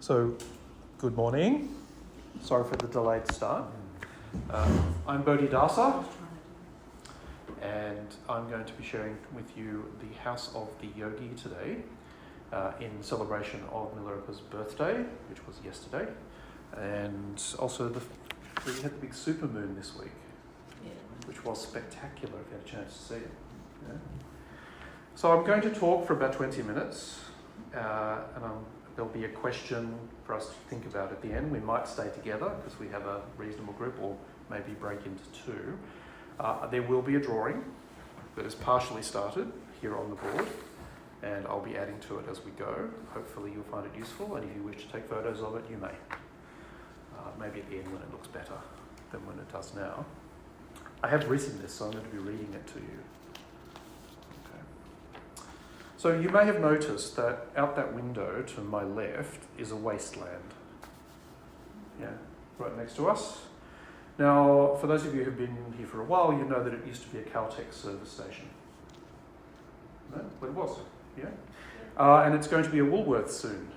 So, good morning. Sorry for the delayed start. I'm Bodhidasa, and I'm going to be sharing with you the House of the Yogi today in celebration of Milarepa's birthday, which was yesterday, and also we had the big supermoon this week, which was spectacular if you had a chance to see it. Yeah. So I'm going to talk for about 20 minutes, and there'll be a question for us to think about at the end. We might stay together because we have a reasonable group, or maybe break into two. There will be a drawing that is partially started here on the board, and I'll be adding to it as we go. Hopefully you'll find it useful, and if you wish to take photos of it, you may. Maybe at the end when it looks better than when it does now. I have written this, so I'm going to be reading it to you. So you may have noticed that out that window to my left is a wasteland. Yeah, right next to us. Now, for those of you who've been here for a while, you know that it used to be a Caltex service station. No? But it was, yeah? And it's going to be a Woolworths soon.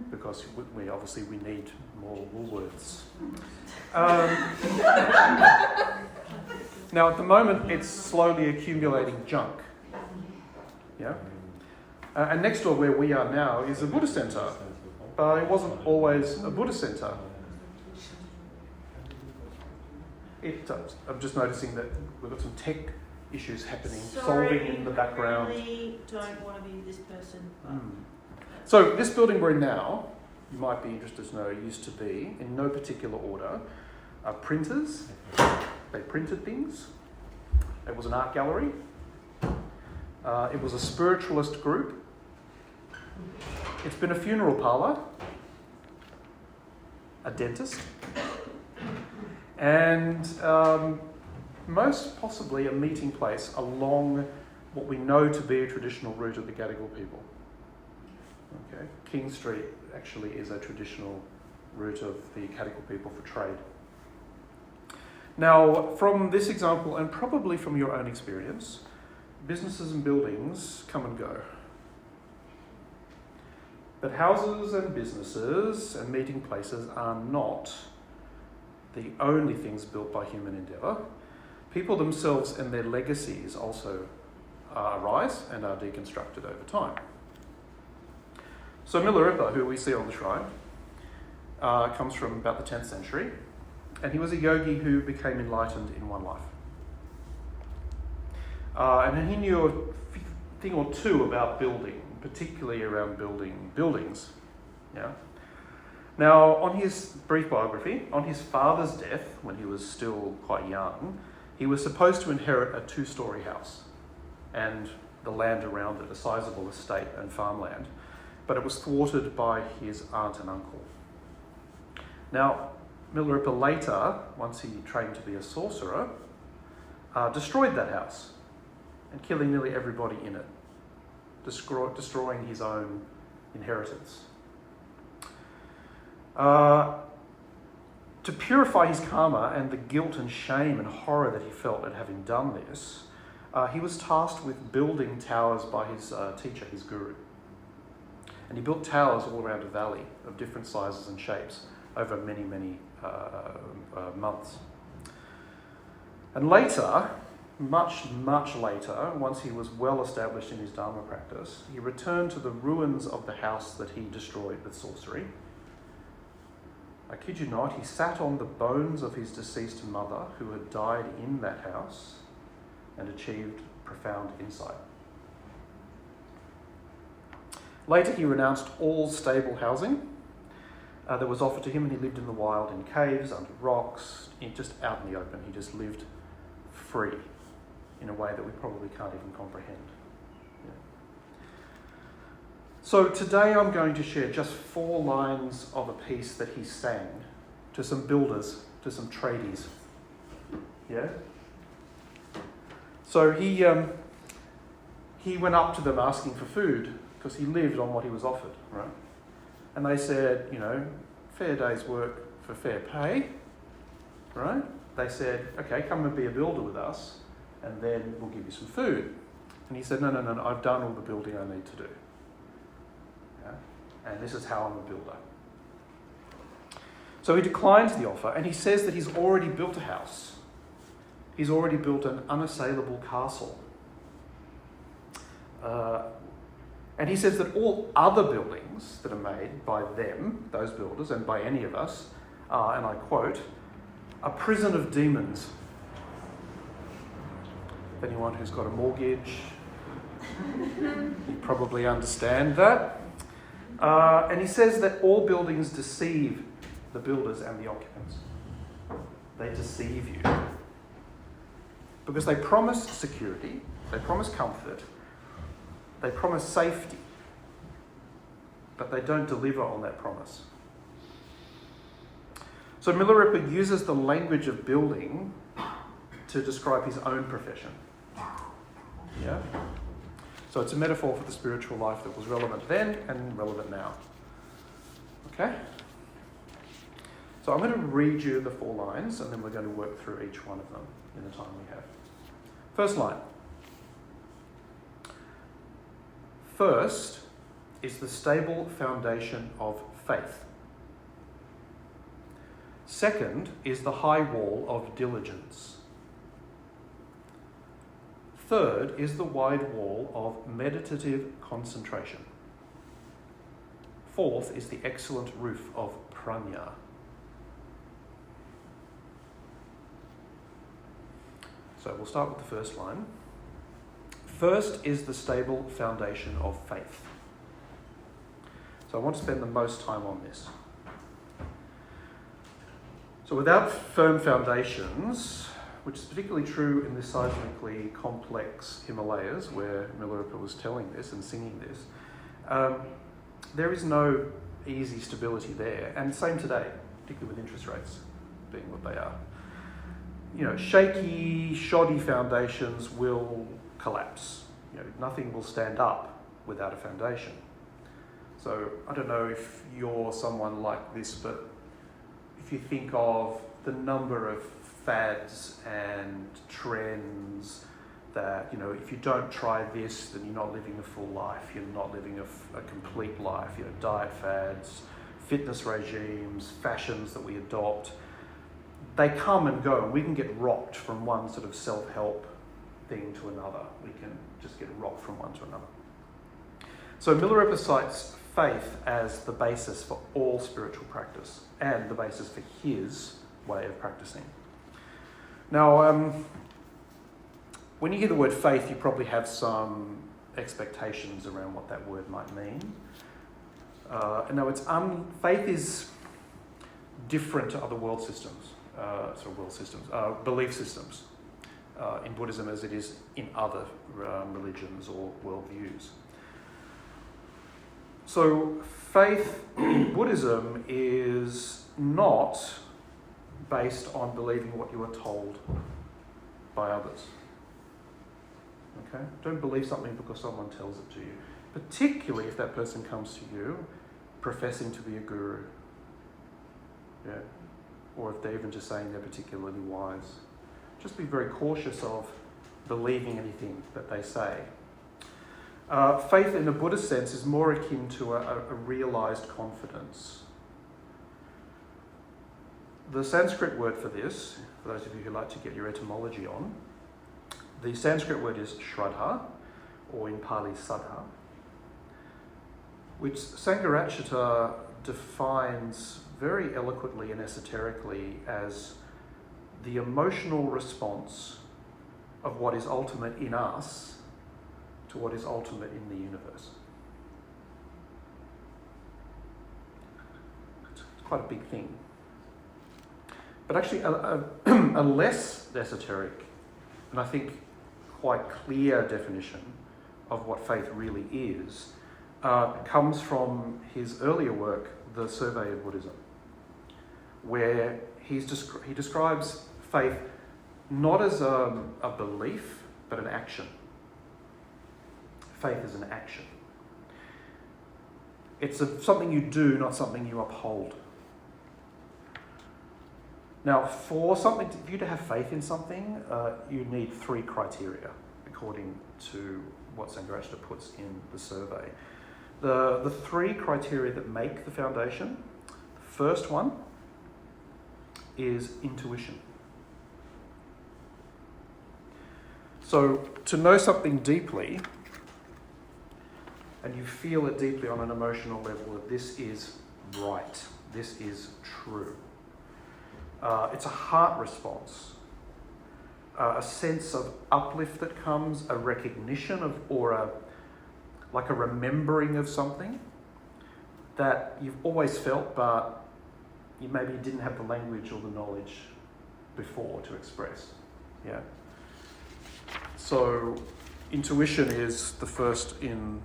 Because we need more Woolworths. Now, at the moment, it's slowly accumulating junk. Yeah, and next door where we are now is a Buddhist centre, but it wasn't always a Buddhist centre. I'm just noticing that we've got some tech issues happening, solving in the background. I really don't want to be this person. So this building we're in now, you might be interested to know, used to be, in no particular order, printers. They printed things. It was an art gallery. It was a spiritualist group. It's been a funeral parlour, a dentist, and most possibly a meeting place along what we know to be a traditional route of the Gadigal people. Okay, King Street actually is a traditional route of the Gadigal people for trade. Now, from this example, and probably from your own experience, businesses and buildings come and go. But houses and businesses and meeting places are not the only things built by human endeavour. People themselves and their legacies also arise and are deconstructed over time. So Milarepa, who we see on the shrine, comes from about the 10th century, and he was a yogi who became enlightened in one life. And he knew a thing or two about building, particularly around building buildings. Yeah. Now, on his brief biography, on his father's death, when he was still quite young, he was supposed to inherit a 2-storey house and the land around it, a sizable estate and farmland, but it was thwarted by his aunt and uncle. Now, Milarepa later, once he trained to be a sorcerer, destroyed that house, and killing nearly everybody in it, destroying his own inheritance. To purify his karma and the guilt and shame and horror that he felt at having done this, he was tasked with building towers by his teacher, his guru. And he built towers all around a valley of different sizes and shapes over many, many months. And later, much later, once he was well established in his Dharma practice, he returned to the ruins of the house that he destroyed with sorcery. I kid you not, he sat on the bones of his deceased mother, who had died in that house, and achieved profound insight. Later, he renounced all stable housing that was offered to him, and he lived in the wild, in caves, under rocks, just out in the open. He just lived free, in a way that we probably can't even comprehend. Yeah. So today I'm going to share just 4 lines of a piece that he sang to some builders, to some tradies. Yeah? So he went up to them asking for food, because he lived on what he was offered, right? And they said, fair day's work for fair pay, right? They said, okay, come and be a builder with us, and then we'll give you some food. And he said, no, I've done all the building I need to do. Yeah? and this is how I'm a builder. So he declines the offer, and he says that he's already built a house. He's already built an unassailable castle. And he says that all other buildings that are made by them, those builders, and by any of us, are, and I quote, a prison of demons. Anyone who's got a mortgage, you probably understand that. And he says that all buildings deceive the builders and the occupants. They deceive you. Because they promise security, they promise comfort, they promise safety, but they don't deliver on that promise. So Milarepa uses the language of building to describe his own profession. Yeah? So it's a metaphor for the spiritual life that was relevant then and relevant now. Okay? So I'm going to read you the 4 lines, and then we're going to work through each one of them in the time we have. First line. First is the stable foundation of faith. Second is the high wall of diligence. Third is the wide wall of meditative concentration. Fourth is the excellent roof of prajna. So we'll start with the first line. First is the stable foundation of faith. So I want to spend the most time on this. So without firm foundations, which is particularly true in the seismically complex Himalayas, where Milarepa was telling this and singing this, there is no easy stability there. And same today, particularly with interest rates being what they are. You know, shaky, shoddy foundations will collapse. You know, nothing will stand up without a foundation. So I don't know if you're someone like this, but if you think of the number of fads and trends that, you know, if you don't try this, then you're not living a full life, you're not living a complete life. You know, diet fads, fitness regimes, fashions that we adopt, they come and go, and we can get rocked from one sort of self-help thing to another. We can just get rocked from one to another. So Milarepa cites faith as the basis for all spiritual practice and the basis for his way of practicing. Now, when you hear the word faith, you probably have some expectations around what that word might mean. And now faith is different to other belief systems in Buddhism as it is in other religions or worldviews. So faith in Buddhism is not based on believing what you are told by others. Okay? Don't believe something because someone tells it to you, particularly if that person comes to you professing to be a guru. Yeah. Or if they're even just saying they're particularly wise. Just be very cautious of believing anything that they say. Faith in a Buddhist sense is more akin to a realized confidence. The Sanskrit word for this, for those of you who like to get your etymology on, the Sanskrit word is shraddha, or in Pali saddha, which Sangharakshita defines very eloquently and esoterically as the emotional response of what is ultimate in us to what is ultimate in the universe. It's quite a big thing. But actually a less esoteric, and I think quite clear definition of what faith really is comes from his earlier work, The Survey of Buddhism, where he describes faith not as a belief, but an action. Faith is an action. It's something you do, not something you uphold. Now, for you to have faith in something, you need 3 criteria, according to what Sangharakshita puts in the survey. The three criteria that make the foundation. The first one is intuition. So to know something deeply, and you feel it deeply on an emotional level, that this is right, this is true. It's a heart response, a sense of uplift that comes, a recognition of, or like a remembering of something that you've always felt, but you maybe didn't have the language or the knowledge before to express. Yeah. So intuition is the first in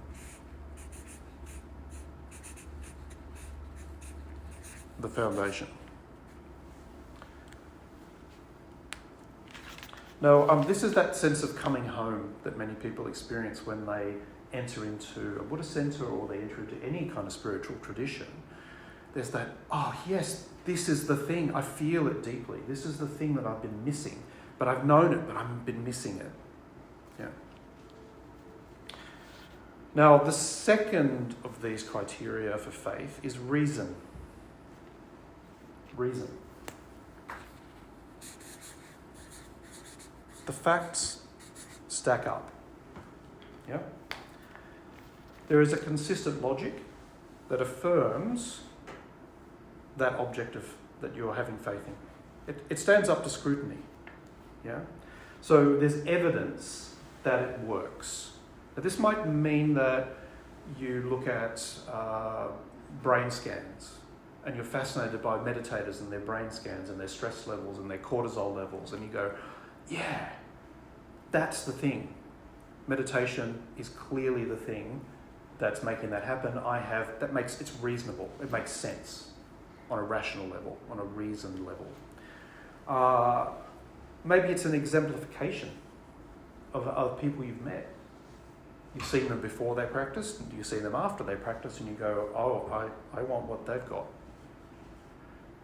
the foundation. Now, this is that sense of coming home that many people experience when they enter into a Buddhist center or they enter into any kind of spiritual tradition. There's that, oh yes, this is the thing, I feel it deeply. This is the thing that I've been missing. But I've known it, but I've been missing it. Yeah. Now, the second of these criteria for faith is reason. Reason. The facts stack up. Yeah? There is a consistent logic that affirms that objective that you're having faith in. It stands up to scrutiny. Yeah? So there's evidence that it works. Now, this might mean that you look at brain scans and you're fascinated by meditators and their brain scans and their stress levels and their cortisol levels, and you go, yeah, that's the thing. Meditation is clearly the thing that's making that happen. It's reasonable. It makes sense on a rational level, on a reason level. Maybe it's an exemplification of people you've met. You've seen them before they practice, and you see them after they practice, and you go, oh, I want what they've got.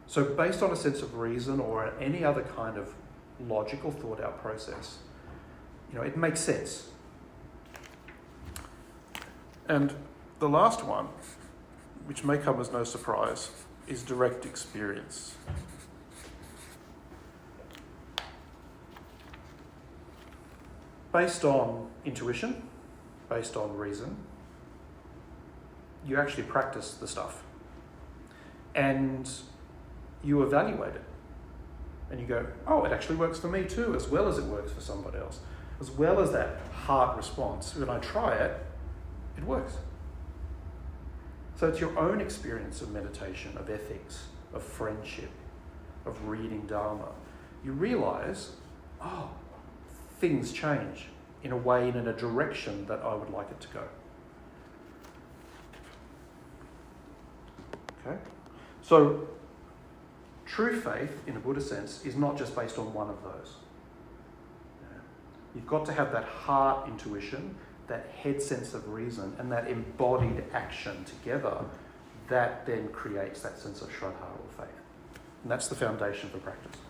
So based on a sense of reason or any other kind of logical thought out process, it makes sense. And the last one, which may come as no surprise, is direct experience. Based on intuition, based on reason, you actually practice the stuff. And you evaluate it. And you go, oh, it actually works for me too, as well as it works for somebody else. As well as that heart response. When I try it, it works. So it's your own experience of meditation, of ethics, of friendship, of reading Dharma. You realise, oh, things change in a way and in a direction that I would like it to go. Okay? So, true faith, in a Buddhist sense, is not just based on one of those. You've got to have that heart intuition, that head sense of reason, and that embodied action together that then creates that sense of Shraddha or faith. And that's the foundation for practice.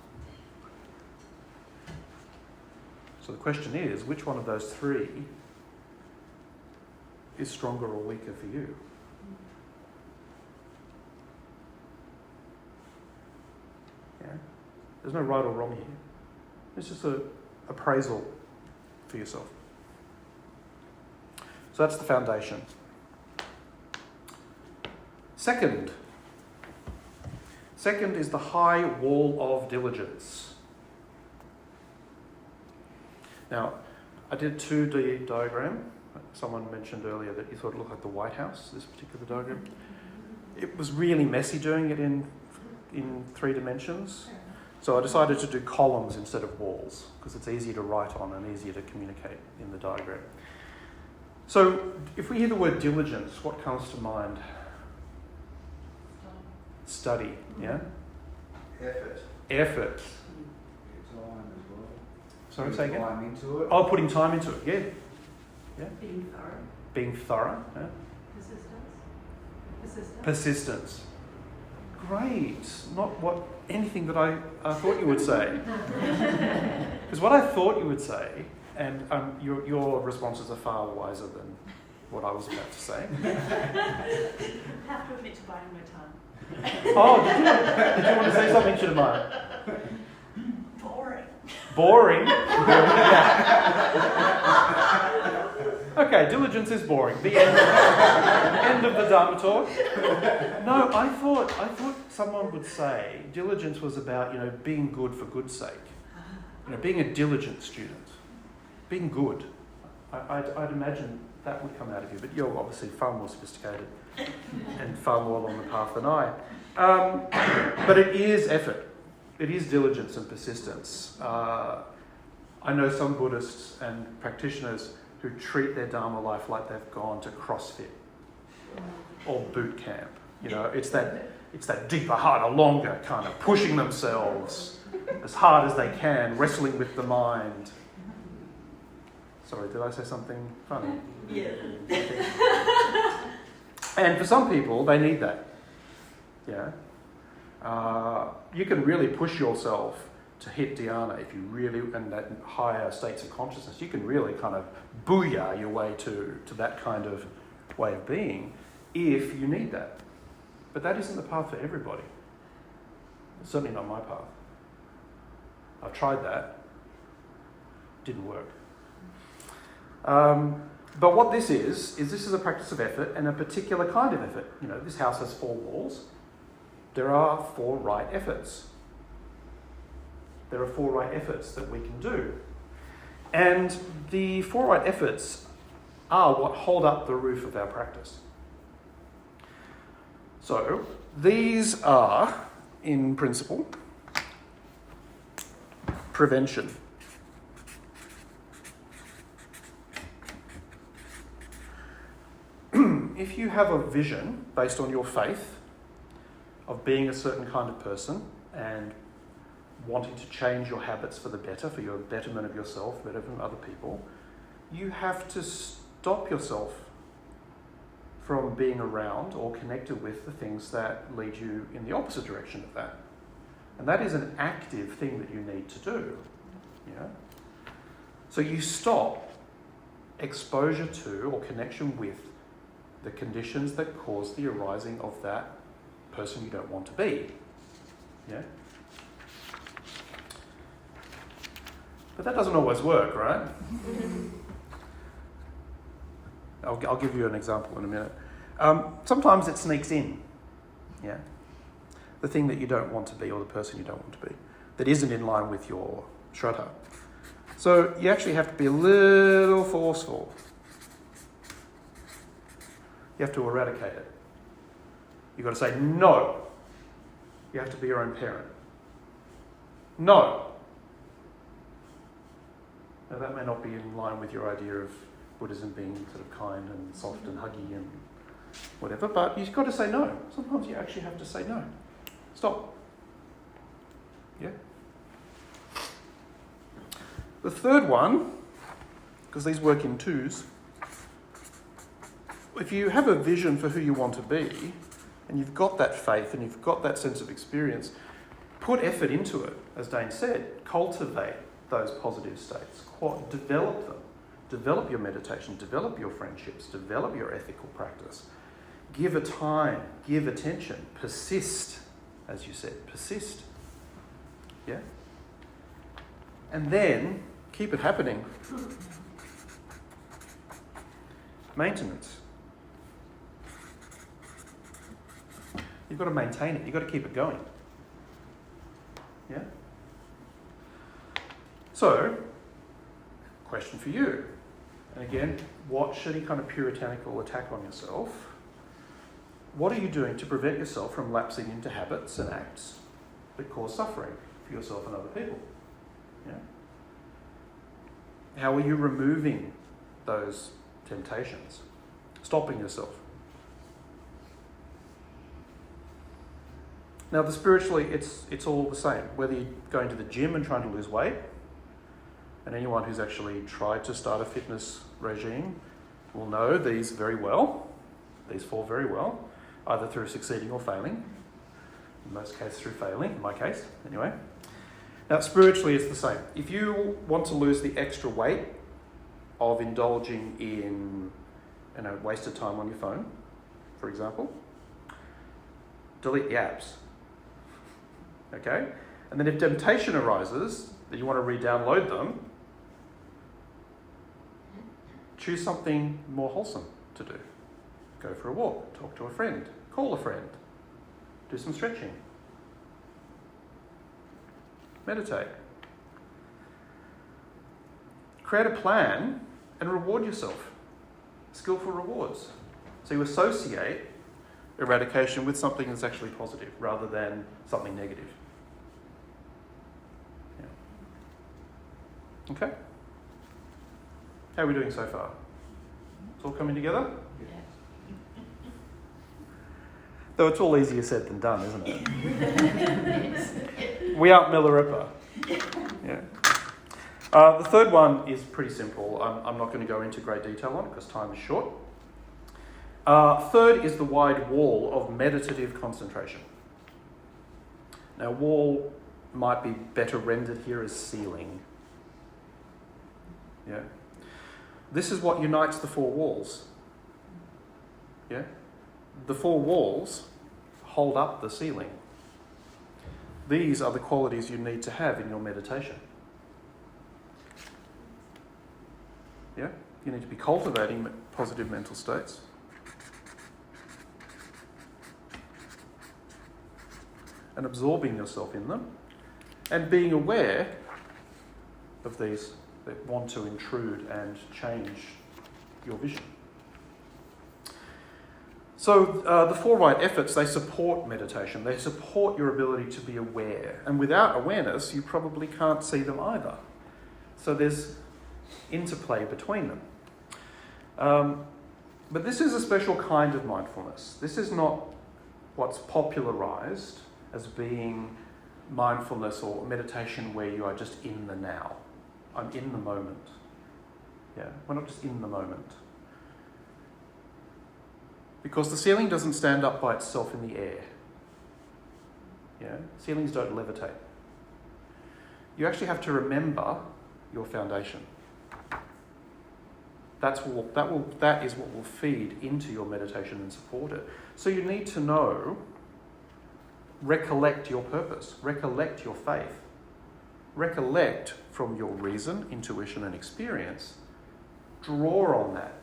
So the question is, which one of those three is stronger or weaker for you? Yeah? There's no right or wrong here. It's just an appraisal for yourself. So that's the foundation. Second is the high wall of diligence. Now, I did a 2D diagram. Someone mentioned earlier that you thought it looked like the White House, this particular diagram. It was really messy doing it in 3 dimensions. So I decided to do columns instead of walls, because it's easier to write on and easier to communicate in the diagram. So if we hear the word diligence, what comes to mind? Study, yeah? Effort. Sorry, say again? Time into it. Oh, putting time into it, yeah. Being thorough. Being thorough, yeah. Persistence. Great. Not anything that I thought you would say. Because what I thought you would say, and your responses are far wiser what I was about to say. I have to admit to biting my tongue. Oh, did you want to say something, Chidamaya? Boring. Boring? Okay, diligence is boring. The end of the Dharma talk. No, I thought someone would say diligence was about, being good for good's sake. Being a diligent student. Being good. I'd imagine that would come out of you, but you're obviously far more sophisticated and far more along the path than I. But it is effort. It is diligence and persistence. I know some Buddhists and practitioners who treat their Dharma life like they've gone to CrossFit or boot camp. It's that deeper, harder, longer kind of pushing themselves as hard as they can, wrestling with the mind. Sorry, did I say something funny? Yeah. And for some people, they need that. You can really push yourself to hit dhyana if you really, and that higher states of consciousness, you can really kind of booyah your way to that kind of way of being if you need that. But that isn't the path for everybody. It's certainly not my path. I've tried that. Didn't work. But what this is a practice of effort and a particular kind of effort. This house has 4 walls. There are 4 right efforts. There are 4 right efforts that we can do. And the 4 right efforts are what hold up the roof of our practice. So, these are, in principle, prevention. If you have a vision based on your faith of being a certain kind of person and wanting to change your habits for the better, for your betterment of yourself, betterment of other people, you have to stop yourself from being around or connected with the things that lead you in the opposite direction of that. And that is an active thing that you need to do. So you stop exposure to or connection with the conditions that cause the arising of that person you don't want to be. But that doesn't always work, right? I'll give you an example in a minute. Sometimes it sneaks in, the thing that you don't want to be or the person you don't want to be, that isn't in line with your shraddha. So you actually have to be a little forceful. You have to eradicate it. You've got to say no. You have to be your own parent. No. Now that may not be in line with your idea of Buddhism being sort of kind and soft and huggy and whatever, but you've got to say no. Sometimes you actually have to say no. Stop. The third one, because these work in twos, if you have a vision for who you want to be, and you've got that faith and you've got that sense of experience, put effort into it, as Dane said. Cultivate those positive states. Develop them. Develop your meditation, develop your friendships, develop your ethical practice. Give it time, give attention, persist, as you said, persist. And then keep it happening. Maintenance. You've got to maintain it. You've got to keep it going. So, question for you. And again, watch any kind of puritanical attack on yourself. What are you doing to prevent yourself from lapsing into habits and acts that cause suffering for yourself and other people? How are you removing those temptations? Stopping yourself. Now, spiritually, it's all the same. Whether you're going to the gym and trying to lose weight, and anyone who's actually tried to start a fitness regime will know these very well, these 4 very well, either through succeeding or failing. In most cases through failing, in my case, anyway. Now, spiritually, it's the same. If you want to lose the extra weight of indulging in wasted time on your phone, for example, delete the apps. Okay? And then if temptation arises that you want to re-download them, choose something more wholesome to do. Go for a walk, talk to a friend, call a friend, do some stretching, meditate. Create a plan and reward yourself. Skillful rewards. So you associate eradication with something that's actually positive rather than something negative. Yeah. Okay? How are we doing so far? It's all coming together? Though it's all easier said than done, isn't it? We aren't Milarepa. Yeah. The third one is pretty simple. I'm not going to go into great detail on it because time is short. Third is the wide wall of meditative concentration. Now, wall might be better rendered here as ceiling. Yeah. This is what unites the four walls. Yeah. The four walls hold up the ceiling. These are the qualities you need to have in your meditation. Yeah? You need to be cultivating positive mental states. And absorbing yourself in them. And being aware of these that want to intrude and change your vision. So the four right efforts, they support meditation. They support your ability to be aware. And without awareness, you probably can't see them either. So there's interplay between them. But this is a special kind of mindfulness. This is not what's popularized as being mindfulness or meditation where you are just in the now. I'm in the moment. Yeah, we're not just in the moment. Because the ceiling doesn't stand up by itself in the air. Yeah, ceilings don't levitate. You actually have to remember your foundation. That is what will feed into your meditation and support it. So you need to know, recollect your purpose, recollect your faith, recollect from your reason, intuition, and experience, draw on that.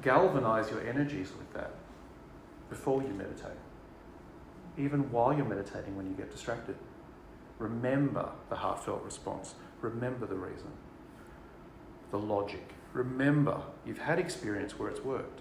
Galvanize your energies with that before you meditate. Even while you're meditating, when you get distracted, remember the heartfelt response. Remember the reason, the logic. Remember, you've had experience where it's worked.